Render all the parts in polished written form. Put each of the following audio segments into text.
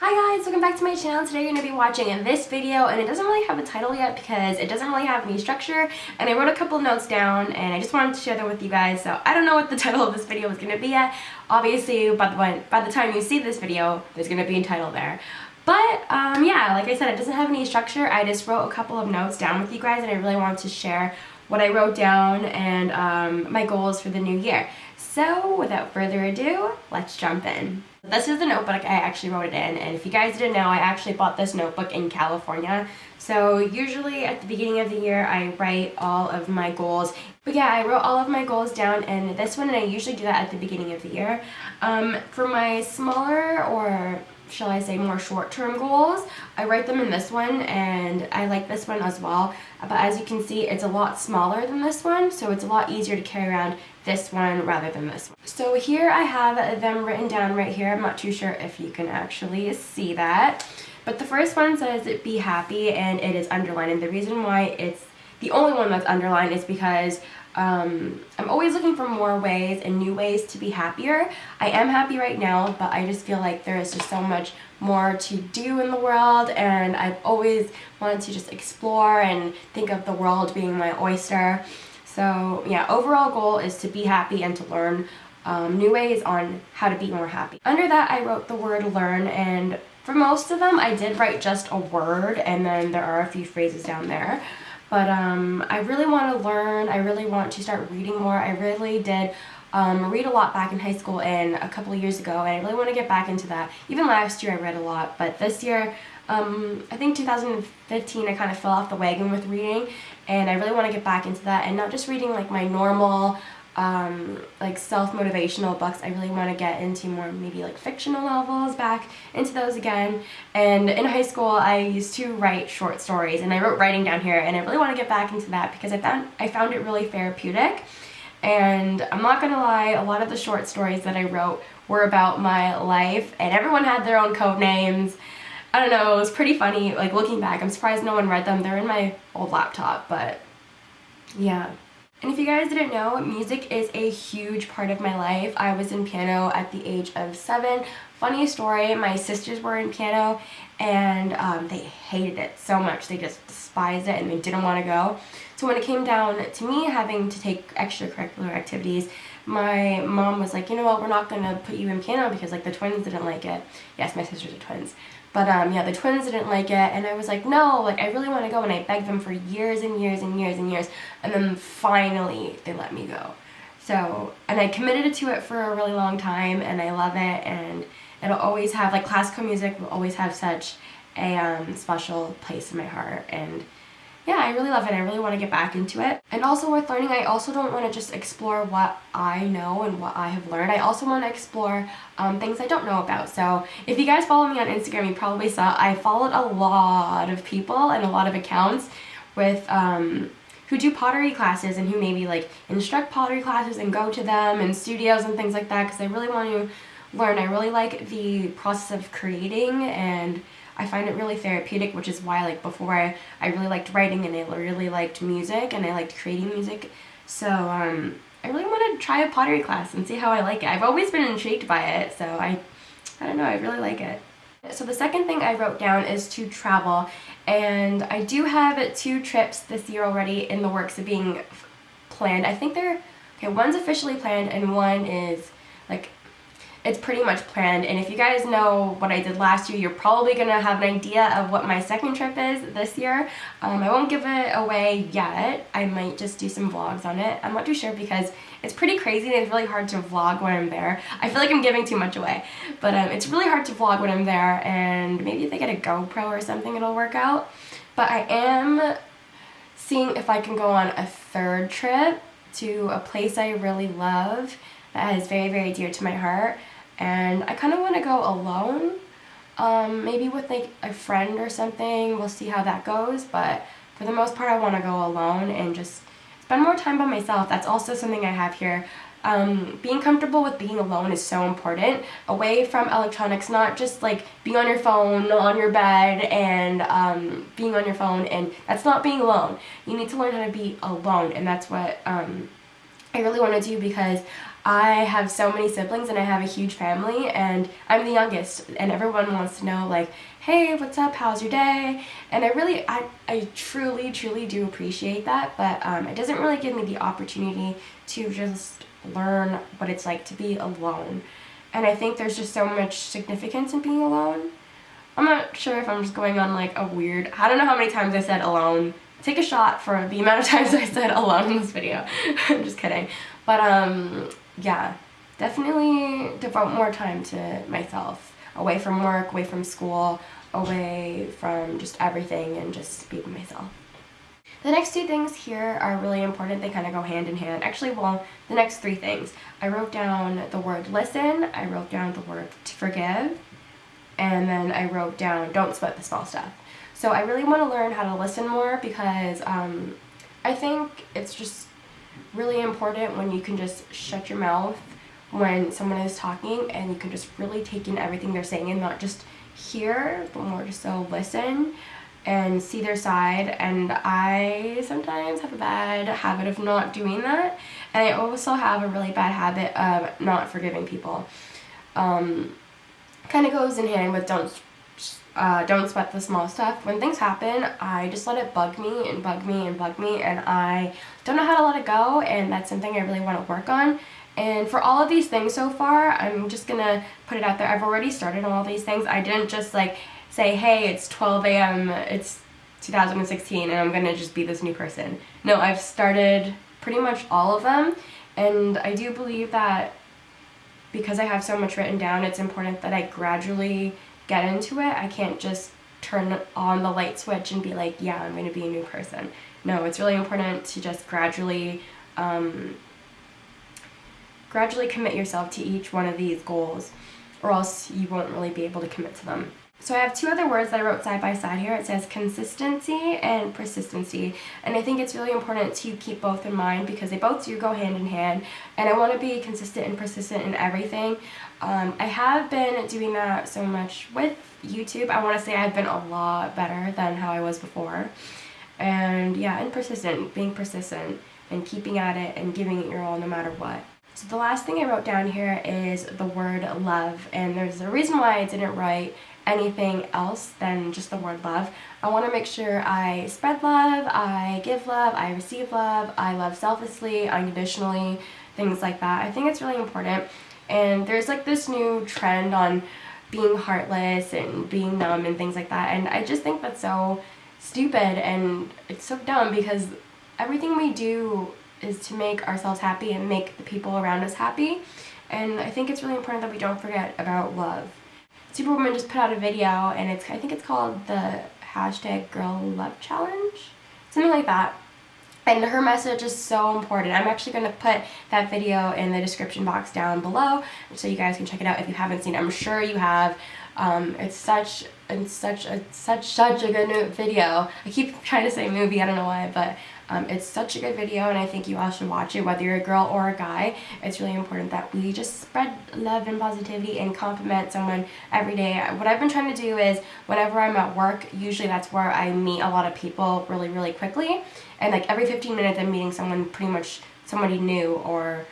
Hi guys, welcome back to my channel. Today you're going to be watching this video, and it doesn't really have a title yet because it doesn't really have any structure, and I wrote a couple notes down and I just wanted to share them with you guys. So I don't know what the title of this video is going to be yet. Obviously by the time you see this video there's going to be a title there. But yeah, like I said, it doesn't have any structure. I just wrote a couple of notes down with you guys and I really wanted to share what I wrote down and my goals for the new year. So without further ado, let's jump in. This is the notebook I actually wrote it in, and if you guys didn't know, I actually bought this notebook in California. So usually at the beginning of the year I write all of my goals. But yeah, I wrote all of my goals down in this one, and I usually do that at the beginning of the year. For my smaller, or shall I say more short-term goals, I write them in this one, and I like this one as well. But as you can see, it's a lot smaller than this one, so it's a lot easier to carry around this one rather than this one. So here I have them written down right here. I'm not too sure if you can actually see that. But the first one says be happy, and it is underlined. And the reason why it's the only one that's underlined is because I'm always looking for more ways and new ways to be happier. I am happy right now, but I just feel like there is just so much more to do in the world, and I've always wanted to just explore and think of the world being my oyster. So yeah, overall goal is to be happy and to learn new ways on how to be more happy. Under that I wrote the word learn, and for most of them I did write just a word, and then there are a few phrases down there. But I really want to learn. I really want to start reading more. I really did read a lot back in high school and a couple of years ago, and I really want to get back into that. Even last year I read a lot, but this year, I think 2015, I kind of fell off the wagon with reading, and I really want to get back into that, and not just reading like my normal like self-motivational books. I really want to get into more maybe like fictional novels, back into those again. And in high school I used to write short stories, and I wrote writing down here, and I really want to get back into that because I found it really therapeutic. And I'm not gonna lie, a lot of the short stories that I wrote were about my life, and everyone had their own code names. I don't know, it was pretty funny. Like looking back, I'm surprised no one read them. They're in my old laptop, but yeah. And if you guys didn't know, music is a huge part of my life. I was in piano at the age of 7. Funny story, my sisters were in piano, and they hated it so much. They just despised it and they didn't want to go. So when it came down to me having to take extracurricular activities, my mom was like, you know what, we're not going to put you in piano because like the twins didn't like it. Yes, my sisters are twins. But yeah, the twins didn't like it, and I was like, no, like I really want to go, and I begged them for years and years and years and years, and then finally they let me go. So, and I committed to it for a really long time, and I love it, and it'll always have, like classical music will always have such a special place in my heart, and yeah, I really love it. I really want to get back into it. And also with learning, I also don't want to just explore what I know and what I have learned. I also want to explore things I don't know about. So if you guys follow me on Instagram, you probably saw I followed a lot of people and a lot of accounts with who do pottery classes and who maybe like instruct pottery classes and go to them and studios and things like that, because I really want to learn. I really like the process of creating, and I find it really therapeutic, which is why like before I really liked writing, and I really liked music, and I liked creating music. So I really want to try a pottery class and see how I like it. I've always been intrigued by it, so I don't know, I really like it. So the second thing I wrote down is to travel, and I do have 2 trips this year already in the works of being planned. I think one's officially planned and one is like, it's pretty much planned. And if you guys know what I did last year, you're probably gonna have an idea of what my second trip is this year. I won't give it away yet. I might just do some vlogs on it. I'm not too sure because it's pretty crazy and it's really hard to vlog when I'm there. I feel like I'm giving too much away, but it's really hard to vlog when I'm there, and maybe if I get a GoPro or something it'll work out. But I am seeing if I can go on a 3rd trip to a place I really love that is very, very dear to my heart. And I kind of want to go alone, maybe with like a friend or something. We'll see how that goes, but for the most part I want to go alone and just spend more time by myself. That's also something I have here. Being comfortable with being alone is so important, away from electronics, not just like being on your phone, on your bed, and being on your phone, and that's not being alone. You need to learn how to be alone, and that's what I really want to do, because I have so many siblings and I have a huge family, and I'm the youngest, and everyone wants to know, like, hey, what's up, how's your day? And I truly do appreciate that, but it doesn't really give me the opportunity to just learn what it's like to be alone. And I think there's just so much significance in being alone. I'm not sure if I'm just going on like a weird, I don't know how many times I said alone. Take a shot for the amount of times I said alone in this video. I'm just kidding. But yeah, definitely devote more time to myself. Away from work, away from school, away from just everything, and just be with myself. The next two things here are really important. They kind of go hand in hand. Actually, well, the next three things. I wrote down the word listen, I wrote down the word to forgive, and then I wrote down don't sweat the small stuff. So I really want to learn how to listen more, because I think it's just really important when you can just shut your mouth when someone is talking and you can just really take in everything they're saying and not just hear, but more just so listen and see their side. And I sometimes have a bad habit of not doing that, and I also have a really bad habit of not forgiving people. Kind of goes in hand with don't sweat the small stuff. When things happen, I just let it bug me and bug me and bug me, and I don't know how to let it go, and that's something I really want to work on. And for all of these things so far, I'm just gonna put it out there. I've already started on all these things. I didn't just like say, hey, it's 12 a.m., it's 2016, and I'm gonna just be this new person. No, I've started pretty much all of them, and I do believe that because I have so much written down, it's important that I gradually get into it. I can't just turn on the light switch and be like, yeah, I'm gonna be a new person. No, it's really important to just gradually commit yourself to each one of these goals, or else you won't really be able to commit to them. So I have two other words that I wrote side by side here. It says consistency and persistency, and I think it's really important to keep both in mind because they both do go hand in hand, and I want to be consistent and persistent in everything. I have been doing that so much with YouTube. I want to say I've been a lot better than how I was before. And yeah, and being persistent and keeping at it and giving it your all no matter what. So the last thing I wrote down here is the word love, and there's a reason why I didn't write anything else than just the word love. I want to make sure I spread love, I give love, I receive love, I love selflessly, unconditionally, things like that. I think it's really important. And there's like this new trend on being heartless and being numb and things like that, and I just think that's so stupid and it's so dumb, because everything we do is to make ourselves happy and make the people around us happy, and I think it's really important that we don't forget about love. Superwoman just put out a video, and I think it's called the #GirlLoveChallenge, something like that. And her message is so important. I'm actually going to put that video in the description box down below so you guys can check it out if you haven't seen it. I'm sure you have. It's such a good video. I keep trying to say movie, I don't know why, but it's such a good video, and I think you all should watch it, whether you're a girl or a guy. It's really important that we just spread love and positivity and compliment someone every day. What I've been trying to do is whenever I'm at work, usually that's where I meet a lot of people really quickly, and like every 15 minutes I'm meeting someone, pretty much somebody new, or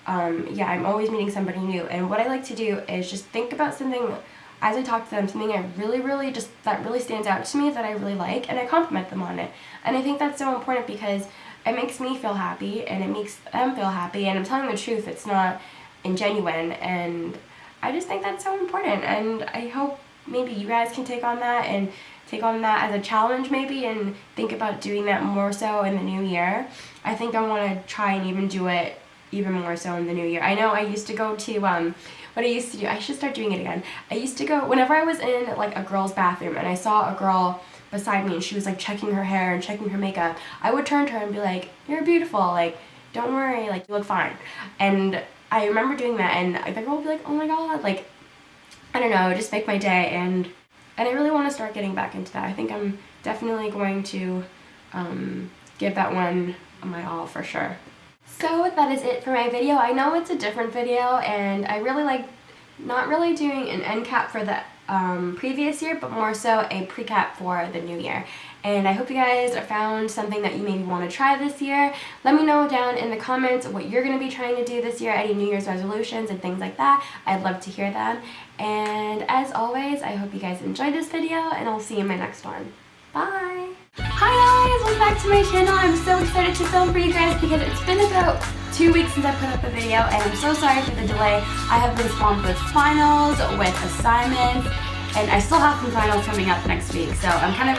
yeah, I'm always meeting somebody new. And what I like to do is just think about something as I talk to them, something I that really stands out to me that I really like, and I compliment them on it. And I think that's so important because it makes me feel happy and it makes them feel happy, and I'm telling the truth, it's not ingenuine, and I just think that's so important. And I hope maybe you guys can take on that as a challenge maybe, and think about doing that more so in the new year. I think I want to try and even do it even more so in the new year. I know I used to go to what I used to do, I should start doing it again. I used to go, whenever I was in like a girl's bathroom and I saw a girl beside me and she was like checking her hair and checking her makeup, I would turn to her and be like, you're beautiful, like, don't worry, like, you look fine. And I remember doing that, and the girl would be like, oh my god, like, I don't know, just make my day. And I really want to start getting back into that. I think I'm definitely going to give that one my all for sure. So that is it for my video. I know it's a different video, and I really like not really doing an end cap for the previous year, but more so a pre-cap for the new year. And I hope you guys found something that you maybe want to try this year. Let me know down in the comments what you're going to be trying to do this year, any New Year's resolutions and things like that. I'd love to hear them. And as always, I hope you guys enjoyed this video, and I'll see you in my next one. Bye! Hi guys! Welcome back to my channel. I'm so excited to film for you guys because it's been about 2 weeks since I put up a video, and I'm so sorry for the delay. I have been swamped with finals, with assignments, and I still have some finals coming up next week, so I'm kind of